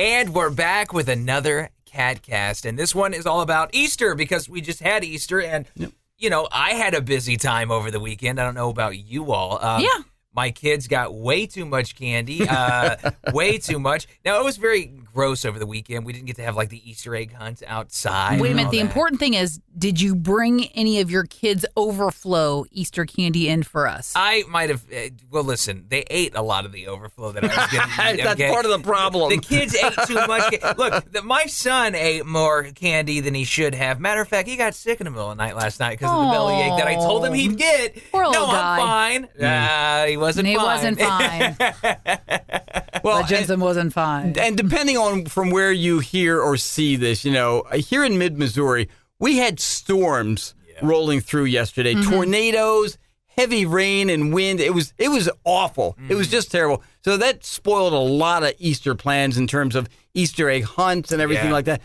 And we're back with another KATcast, and this one is all about Easter because we just had Easter, and you know, I had a busy time over the weekend. I don't know about you all. My kids got way too much candy, way too much. Now, it was very gross over the weekend. We didn't get to have, like, the Easter egg hunt outside. Wait a minute. The important thing is, did you bring any of your kids' overflow Easter candy in for us? I might have. Well, listen, they ate a lot of the overflow that I was going to eat. That's part of the problem. The kids ate too much. Look, my son ate more candy than he should have. Matter of fact, he got sick in the middle of the night last night because of the bellyache that I told him he'd get. Poor little guy. I'm fine. He wasn't fine. He wasn't fine. Well, Jensen wasn't fine. And depending on from where you hear or see this, you know, here in mid-Missouri, we had storms rolling through yesterday, tornadoes, heavy rain and wind. It was awful. It was just terrible. So that spoiled a lot of Easter plans in terms of Easter egg hunts and everything like that.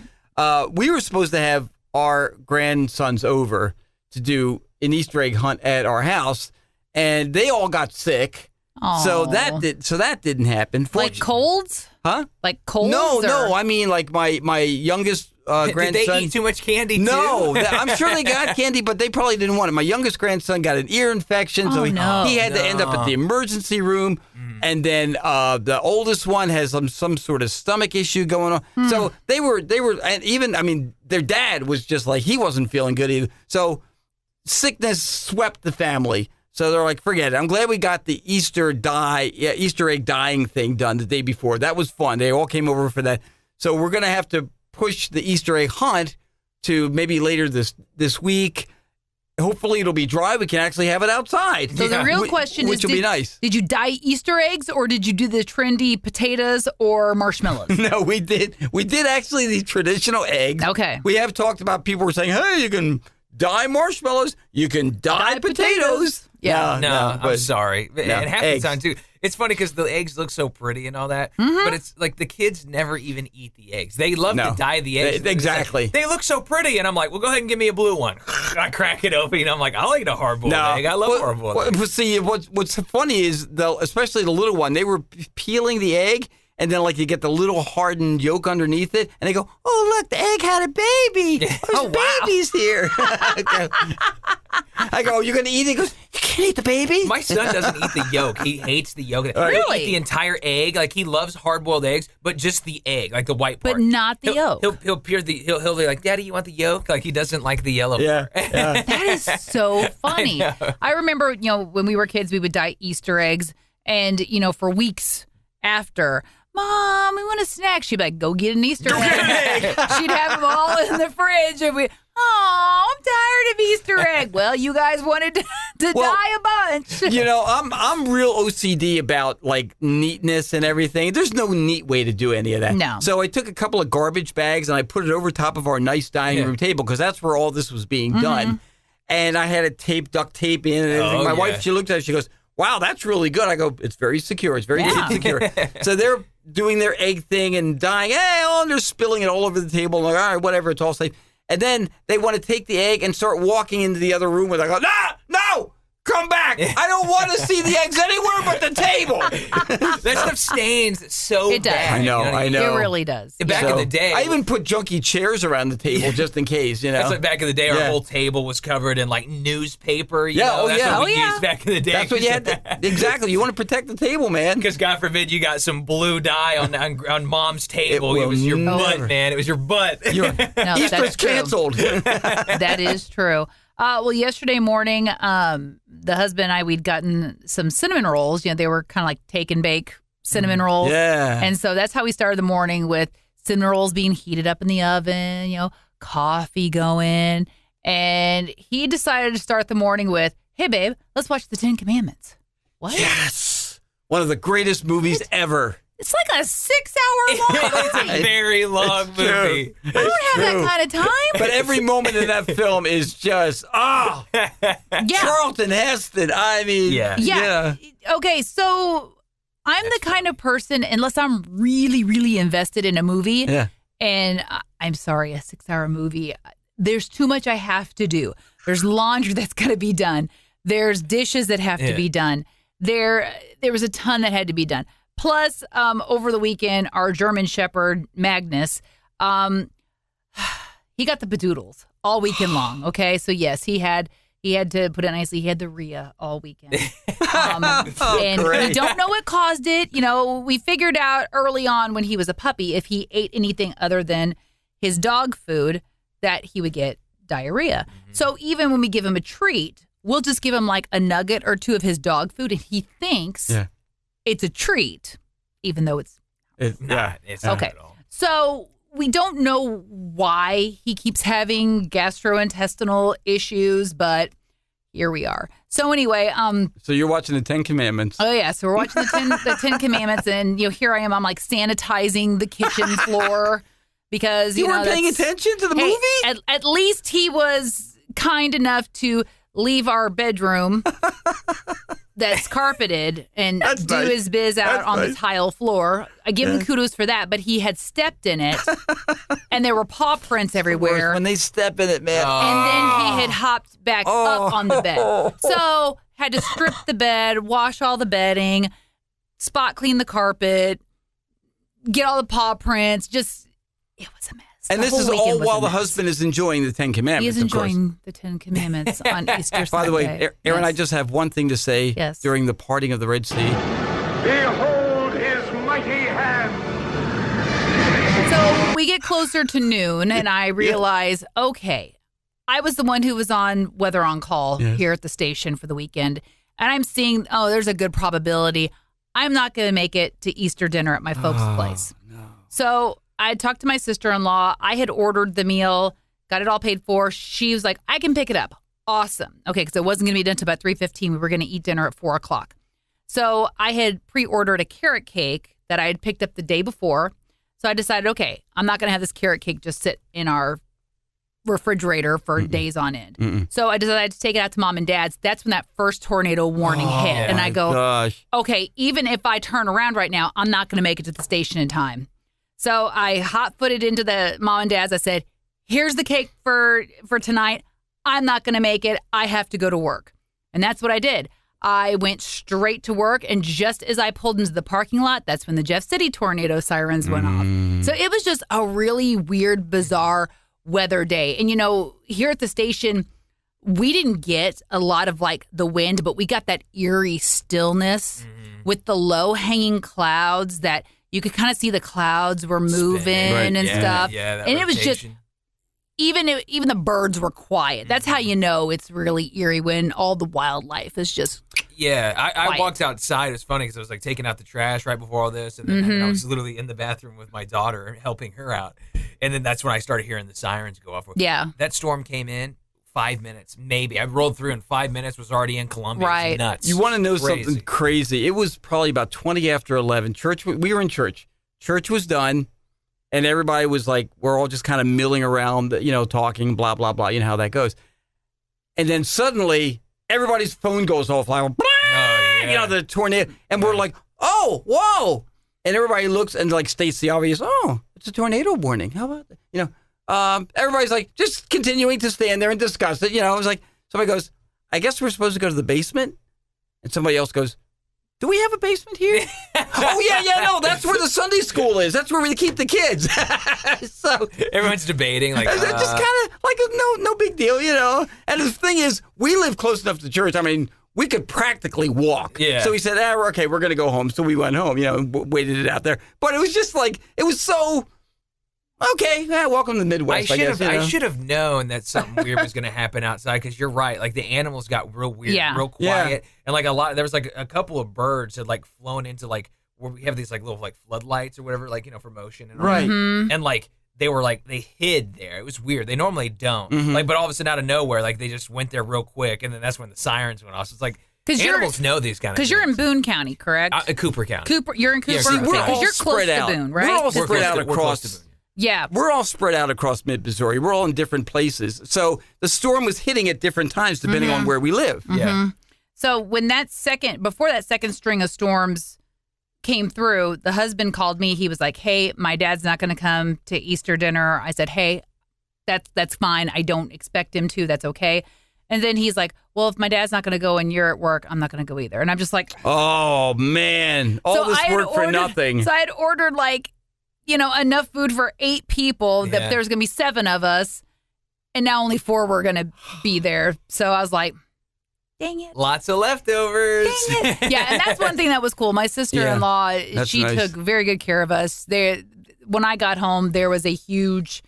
We were supposed to have our grandsons over to do an Easter egg hunt at our house, and they all got sick. Aww. So that didn't happen. Like colds? Huh? Like colds? No. I mean, like my youngest grandson. Did they eat too much candy, too? No. I'm sure they got candy, but they probably didn't want it. My youngest grandson got an ear infection, so he had to end up at the emergency room. And then the oldest one has some sort of stomach issue going on. So they were, and even, I mean, their dad was just like, he wasn't feeling good either. So sickness swept the family. So they're like, forget it. I'm glad we got the Easter egg dyeing thing done the day before. That was fun. They all came over for that. So we're going to have to push the Easter egg hunt to maybe later this week. Hopefully it'll be dry. We can actually have it outside. So the real question is, which will be nice. Did you dye Easter eggs, or did you do the trendy potatoes or marshmallows? No, we did. We did actually the traditional eggs. Okay. We have talked about people were saying, hey, you can dye marshmallows. You can dye potatoes. Yeah. No, I'm sorry. No, and half the time, too. It's funny because the eggs look so pretty and all that, but it's like the kids never even eat the eggs. They love to dye the eggs. Exactly. Like, they look so pretty, and I'm like, well, go ahead and give me a blue one. I crack it open, and I'm like, I'll eat a hard-boiled egg. I love hard-boiled eggs. See, what's funny is, especially the little one, they were peeling the egg, and then, like, you get the little hardened yolk underneath it, and they go, oh, look, the egg had a baby. There's babies here. I go, you're going to eat it? He goes, you can't eat the baby? My son doesn't eat the yolk. He hates the yolk. Really? He'll eat the entire egg. Like, he loves hard-boiled eggs, but just the egg, like the white part. But not the yolk. He'll be like, Daddy, you want the yolk? Like, he doesn't like the yellow part. That is so funny. I remember, when we were kids, we would dye Easter eggs, and, for weeks after, Mom, we want a snack. She'd be like, go get an Easter egg. She'd have them all in the fridge. And I'm tired of Easter egg. Well, you guys wanted to dye a bunch. I'm real OCD about, like, neatness and everything. There's no neat way to do any of that. No. So I took a couple of garbage bags and I put it over top of our nice dining room table because that's where all this was being done. And I had it duct tape in and everything. My wife, she looked at it, she goes, wow, that's really good. I go, it's very secure. It's very secure. So they're doing their egg thing and dyeing, and they're spilling it all over the table. I'm like, all right, whatever, it's all safe. And then they want to take the egg and start walking into the other room where I go, no, come back. I don't want to see the eggs anywhere but the table. That stuff stains so It does. bad. I know. It really does. Back in the day. I even put junky chairs around the table just in case, That's like back in the day, our whole table was covered in, like, newspaper. That's what we used back in the day. That's what you had to, exactly. You want to protect the table, man. Because God forbid you got some blue dye on Mom's table. It was your butt, man. It was your butt. Easter's canceled. That is true. Well, yesterday morning, the husband and I, we'd gotten some cinnamon rolls. They were kind of like take and bake cinnamon rolls. Yeah. And so that's how we started the morning, with cinnamon rolls being heated up in the oven, coffee going. And he decided to start the morning with, hey, babe, let's watch the 10 Commandments. What? Yes. One of the greatest movies ever. It's like a 6-hour long It's a very long movie. I don't have that kind of time. But every moment in that film is just, Charlton Heston. I mean, yeah. Okay, so I'm the kind of person, unless I'm really, really invested in a movie, and I'm sorry, a 6-hour movie, there's too much I have to do. There's laundry that's got to be done. There's dishes that have to be done. There was a ton that had to be done. Plus, over the weekend, our German Shepherd, Magnus, he got the bedoodles all weekend long, okay? So, yes, he had to put it nicely, he had the rhea all weekend. And we don't know what caused it. You know, we figured out early on when he was a puppy, if he ate anything other than his dog food, that he would get diarrhea. Mm-hmm. So even when we give him a treat, we'll just give him like a nugget or two of his dog food, and he thinks it's a treat, even though it's not. It's not okay. At all. So we don't know why he keeps having gastrointestinal issues, but here we are. So anyway, so you're watching the 10 Commandments. Oh yeah, so we're watching the 10 Commandments, and here I am. I'm like sanitizing the kitchen floor because you weren't paying attention to the movie. At least he was kind enough to leave our bedroom that's carpeted and do his biz out on the tile floor. I give him kudos for that, but he had stepped in it, and there were paw prints everywhere. When they step in it, man. And then he had hopped back up on the bed. So had to strip the bed, wash all the bedding, spot clean the carpet, get all the paw prints. It was a mess. And this is all while the husband is enjoying the 10 Commandments. He is enjoying the 10 Commandments on Easter Sunday. By the way, Aaron, I just have one thing to say during the parting of the Red Sea. Behold his mighty hand. So we get closer to noon, and I realize, okay, I was the one who was on weather on call here at the station for the weekend, and I'm seeing, there's a good probability I'm not going to make it to Easter dinner at my folks' place. No. So I talked to my sister-in-law. I had ordered the meal, got it all paid for. She was like, I can pick it up. Awesome. Okay, because it wasn't going to be done until about 3:15. We were going to eat dinner at 4 o'clock. So I had pre-ordered a carrot cake that I had picked up the day before. So I decided, okay, I'm not going to have this carrot cake just sit in our refrigerator for days on end. So I decided to take it out to Mom and Dad's. That's when that first tornado warning hit. And I go, okay, even if I turn around right now, I'm not going to make it to the station in time. So I hot-footed into the Mom and Dad's. I said, here's the cake for tonight. I'm not going to make it. I have to go to work. And that's what I did. I went straight to work, and just as I pulled into the parking lot, that's when the Jeff City tornado sirens went off. So it was just a really weird, bizarre weather day. And, here at the station, we didn't get a lot of, the wind, but we got that eerie stillness with the low-hanging clouds that you could kind of see the clouds were moving and stuff. Yeah, and it was just, even the birds were quiet. That's how you know it's really eerie, when all the wildlife is just I walked outside. It was funny because I was taking out the trash right before all this, and then I was literally in the bathroom with my daughter helping her out. And then that's when I started hearing the sirens go off. Yeah. That storm came in 5 minutes, maybe. I rolled through in 5 minutes, was already in Columbia. Right. It was nuts. You want to know something crazy? It was probably about 20 after 11. We were in church. Church was done, and everybody was we're all just kind of milling around, talking, blah, blah, blah. You know how that goes. And then suddenly, everybody's phone goes off, the tornado. And we're like, oh, whoa. And everybody looks and states the obvious, it's a tornado warning. How about that? Everybody's just continuing to stand there and discuss it. I was somebody goes, I guess we're supposed to go to the basement. And somebody else goes, do we have a basement here? No, that's where the Sunday school is. That's where we keep the kids. So everyone's debating. Just kind of no big deal, And the thing is, we live close enough to church. I mean, we could practically walk. Yeah. So we said, okay, we're going to go home. So we went home, waited it out there. But it was just it was so, okay, welcome to the Midwest, I guess. I should have known that something weird was going to happen outside, because you're right. The animals got real weird, real quiet. And there was a couple of birds had flown into where we have these little floodlights or whatever, for motion and all that. And they were they hid there. It was weird. They normally don't. But all of a sudden out of nowhere, they just went there real quick, and then that's when the sirens went off. So it's animals know these kind of things. Because you're in Boone County, correct? Cooper County. You're in Cooper. See, we're all you're close spread out. to Boone, right? We're all spread out across. Yeah. We're all spread out across mid-Missouri. We're all in different places. So the storm was hitting at different times depending on where we live. Yeah. So before that second string of storms came through, the husband called me. He was like, hey, my dad's not going to come to Easter dinner. I said, hey, that's fine. I don't expect him to. That's okay. And then he's like, well, if my dad's not going to go and you're at work, I'm not going to go either. And I'm just like, oh, man. All this work for nothing. So I had ordered enough food for 8 people that there's going to be 7 of us. And now only 4 were going to be there. So I was like, dang it. Lots of leftovers. Dang it. Yeah, and that's one thing that was cool. My sister-in-law, she took very good care of us. When I got home, there was a huge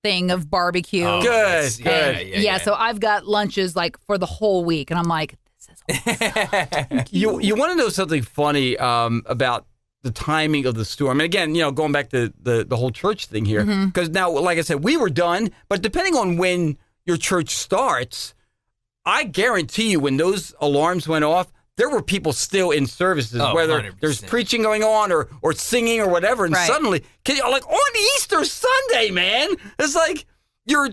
thing of barbecue. Oh, good. Yeah, so I've got lunches for the whole week. And I'm like, this is awesome. You want to know something funny about the timing of the storm? And again, going back to the whole church thing here, because now, like I said, we were done, but depending on when your church starts, I guarantee you when those alarms went off, there were people still in services, whether 100%. there's preaching going on or singing or whatever, and suddenly, on Easter Sunday, man, it's like your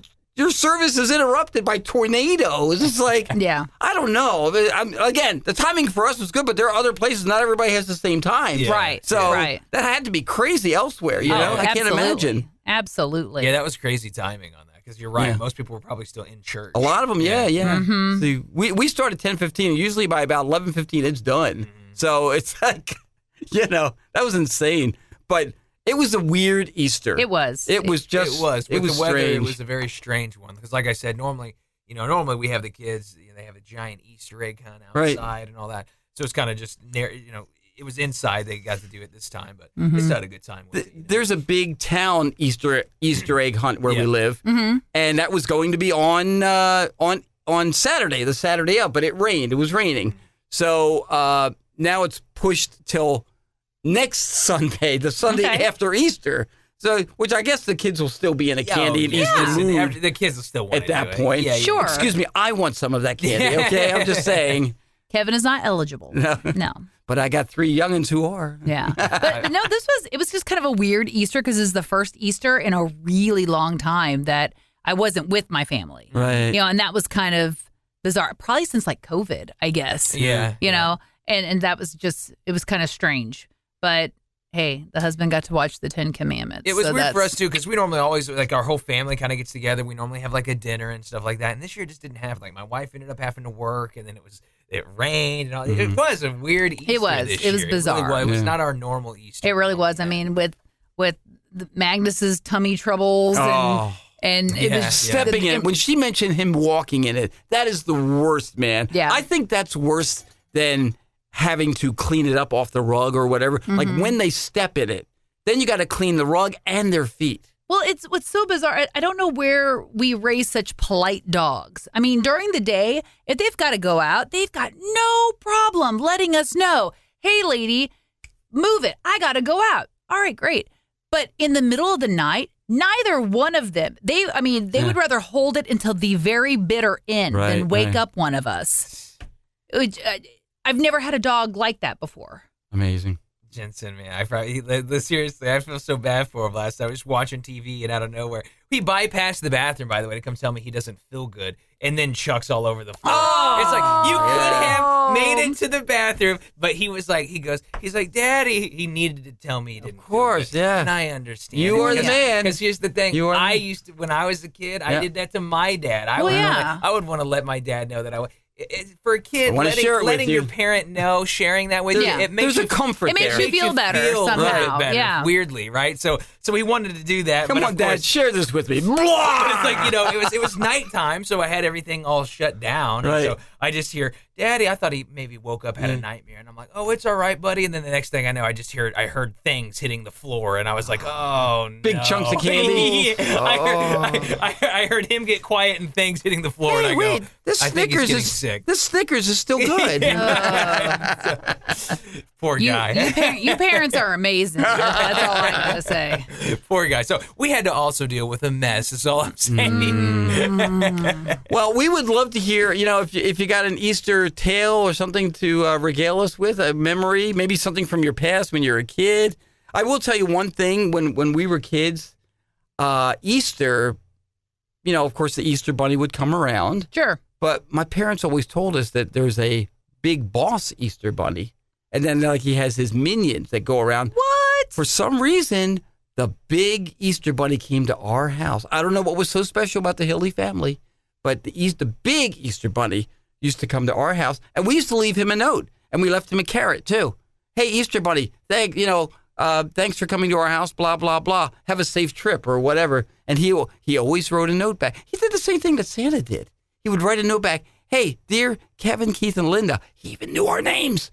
service is interrupted by tornadoes. It's like, I don't know. Again, the timing for us was good, but there are other places. Not everybody has the same time. Yeah. Right. So that had to be crazy elsewhere. I can't imagine. Absolutely. Yeah, that was crazy timing on that. Because you're right, most people were probably still in church. A lot of them, yeah. See, we start at 10:15, and usually by about 11:15, it's done. So it's like, that was insane. But it was a weird Easter. It was. It was just. It was. With it was the weather, strange. it was a very strange one. Because like I said, normally we have the kids, they have a giant Easter egg hunt outside and all that. So it's kind of just, it was inside. They got to do it this time, but they still had a good time with it. There's a big town Easter egg hunt where we live, and that was going to be on Saturday, the Saturday up, but it rained. It was raining, so now it's pushed till next Sunday, the Sunday after Easter. So, which I guess the kids will still be in a candy and Easter mood. The kids will still want at that point. Yeah, sure. Excuse me, I want some of that candy. Okay, I'm just saying. Kevin is not eligible. No. But I got 3 youngins who are. Yeah. But no, it was just kind of a weird Easter because this is the first Easter in a really long time that I wasn't with my family. Right. And that was kind of bizarre. Probably since COVID, I guess. Yeah. And that was it was kind of strange. But hey, the husband got to watch the 10 Commandments. It was weird for us too because we normally always our whole family kind of gets together. We normally have a dinner and stuff like that. And this year just didn't have my wife ended up having to work, and then it rained and all. It was a weird Easter. It was. This it was year. bizarre. It was not our normal Easter. It really was. I mean, with Magnus's tummy troubles and it was stepping in it. When she mentioned him walking in it, that is the worst, man. Yeah. I think that's worse than having to clean it up off the rug or whatever. Like when they step in it, then you got to clean the rug and their feet. Well, it's what's so bizarre. I don't know where we raise such polite dogs. I mean, during the day, if they've got to go out, they've got no problem letting us know, hey, lady, move it. I got to go out. All right, great. But in the middle of the night, neither one of them, they would rather hold it until the very bitter end than wake up one of us. I've never had a dog like that before. Amazing. Jensen, man, seriously, I feel so bad for him last night. I was watching TV, and out of nowhere, he bypassed the bathroom, by the way, to come tell me he doesn't feel good, and then chucks all over the floor. It's like, you could have made it to the bathroom, but he's like, Daddy, he needed to tell me he didn't feel good. And I understand. You are the man. Because here's the thing, when I was a kid, I did that to my dad. I would want to let my dad know that for a kid, letting your parent know, sharing that with you, it makes there's a comfort. It makes you feel better somehow. Better, weirdly, right? So he wanted to do that. Come on, Dad, share this with me. But it's like, it was nighttime, so I had everything all shut down. Right. So I just hear, Daddy, I thought he maybe woke up, had a nightmare, and I'm like, oh, it's all right, buddy. And then the next thing I know, I heard things hitting the floor, and I was like, oh, no. Big chunks of candy. I heard him get quiet and things hitting the floor, and I go, I think he's getting sick. This Snickers is still good. Poor guy. You parents are amazing. That's all I gotta say. Poor guy. So we had to also deal with a mess, is all I'm saying. Well, we would love to hear, if you got an Easter tale or something to regale us with, a memory, maybe something from your past when you were a kid. I will tell you one thing. When we were kids, Easter, of course, the Easter bunny would come around. Sure. But my parents always told us that there's a big boss Easter bunny. And then he has his minions that go around. What? For some reason, the big Easter bunny came to our house. I don't know what was so special about the Hilly family, but the big Easter Bunny used to come to our house, and we used to leave him a note, and we left him a carrot too. Hey, Easter Bunny, thanks for coming to our house, blah, blah, blah. Have a safe trip or whatever. And he always wrote a note back. He did the same thing that Santa did. He would write a note back. Hey, dear Kevin, Keith, and Linda. He even knew our names.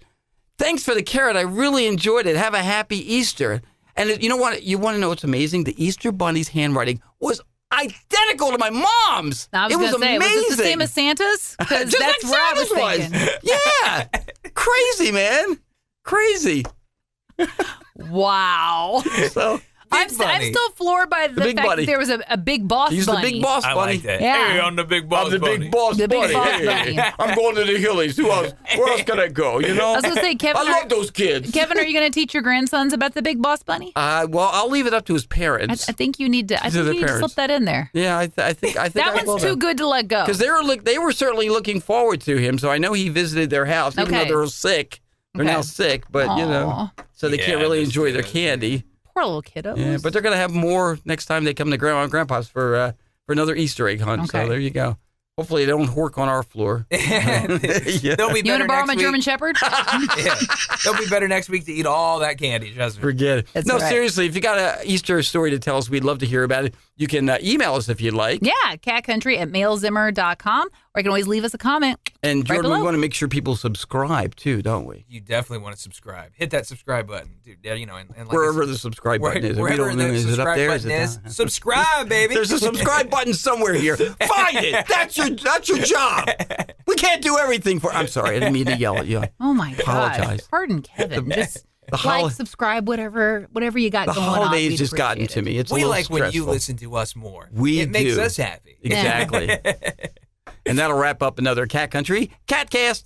Thanks for the carrot. I really enjoyed it. Have a happy Easter. And you know what? You want to know what's amazing? The Easter Bunny's handwriting was identical to my mom's. I was amazing. Was it the same as Santa's? Because that's like where I was Santa's thinking. Yeah. Crazy, man. Crazy. Wow. So I'm still floored by the fact that there was a big boss He's bunny. the big boss bunny. I like that. Yeah. Hey, I'm the big boss bunny. I'm the big boss The big bunny. boss Hey, bunny. I'm going to the Hillies. Where else can I go? You know? I was going to say, Kevin. I love those kids. Kevin, are you going to teach your grandsons about the big boss bunny? Well, I'll leave it up to his parents. I think you need to. I think you need to slip that in there. Yeah, I think that one's too good to let go. Because they were certainly looking forward to him. So I know he visited their house, even though they were sick. They're now sick, but so they can't really enjoy their candy. Poor little kiddos. Yeah, but they're going to have more next time they come to Grandma and Grandpa's for another Easter egg hunt. Okay. So there you go. Hopefully they don't work on our floor. They'll be You want better to borrow next my week. German Shepherd? Yeah. They'll be better next week to eat all that candy. Trust me. Forget it. That's no, right. seriously, if you got an Easter story to tell us, we'd love to hear about it. You can email us if you'd like. Yeah, catcountry@mailzimmer.com, or you can always leave us a comment. And Jordan, below. we want to make sure people subscribe too, don't we? You definitely want to subscribe. Hit that subscribe button, dude. Yeah, and like Wherever the subscribe button is. Wherever We don't know, the is it up subscribe there? button Is is, it subscribe, baby. There's a subscribe button somewhere here. Find it. That's your job. We can't do everything for. I'm sorry, I didn't mean to yell at you. Oh my Apologize. God! Pardon, Kevin. Just The subscribe, whatever you got The going on. holidays we'd just gotten appreciate to it. me. It's a We little like when you stressful. listen to us more. We It makes do. us happy. Exactly. And that'll wrap up another Cat Country KATcast.